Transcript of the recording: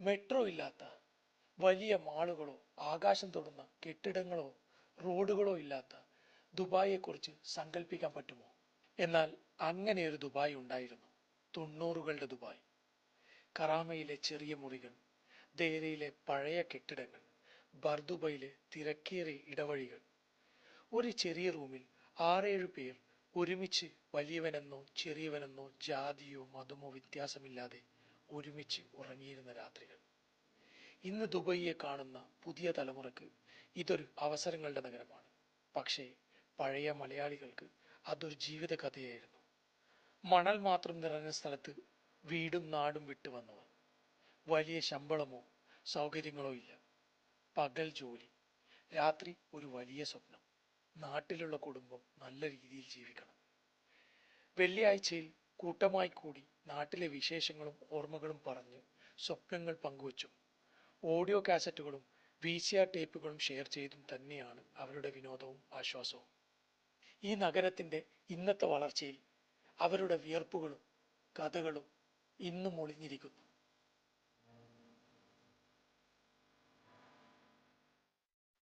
Metro ഇല്ലാത്ത വലിയ മാളുകളോ ആകാശം തൊടുന്ന കെട്ടിടങ്ങളോ റോഡുകളോ ഇല്ലാത്ത ദുബായിയെക്കുറിച്ച് സങ്കല്പിക്കാൻ പറ്റുമോ? എന്നാൽ അങ്ങനെയൊരു ദുബായ് ഉണ്ടായിരുന്നു. 90കളുടെ ദുബായ്. കറാമയിലെ ചെറിയ മുറികൾ, ദേരയിലെ പഴയ കെട്ടിടങ്ങൾ, ബർദുബയിലെ തിരക്കേറിയ ഇടവഴികൾ. ഒരു ചെറിയ റൂമിൽ 6-7 പേർ ഒരുമിച്ച് വലിയവനെന്നോ ചെറിയവനെന്നോ ജാതിയോ മതമോ വ്യത്യാസമില്ലാതെ ഒരുമിച്ച് ഉറങ്ങിയിരുന്ന രാത്രികൾ. ഇന്ന് ദുബൈയെ കാണുന്ന പുതിയ തലമുറക്ക് ഇതൊരു അവസരങ്ങളുടെ നഗരമാണ്. പക്ഷേ പഴയ മലയാളികൾക്ക് അതൊരു ജീവിത കഥയായിരുന്നു. മണൽ മാത്രം നിറഞ്ഞ സ്ഥലത്ത് വീടും നാടും വിട്ടു വന്നവർ. വലിയ ശമ്പളമോ സൗകര്യങ്ങളോ ഇല്ല. പകൽ ജോലി, രാത്രി ഒരു വലിയ സ്വപ്നം. നാട്ടിലുള്ള കുടുംബം നല്ല രീതിയിൽ ജീവിക്കണം. വെള്ളിയാഴ്ചയിൽ കൂട്ടമായി കൂടി നാട്ടിലെ വിശേഷങ്ങളും ഓർമ്മകളും പറഞ്ഞ് സ്വപ്നങ്ങൾ പങ്കുവച്ചും ഓഡിയോ കാസറ്റുകളും VCR ടേപ്പുകളും ഷെയർ ചെയ്തും തന്നെയാണ് അവരുടെ വിനോദവും ആശ്വാസവും. ഈ നഗരത്തിന്റെ ഇന്നത്തെ വളർച്ചയിൽ അവരുടെ വിയർപ്പുകളും കഥകളും ഇന്നും ഒളിഞ്ഞിരിക്കുന്നു.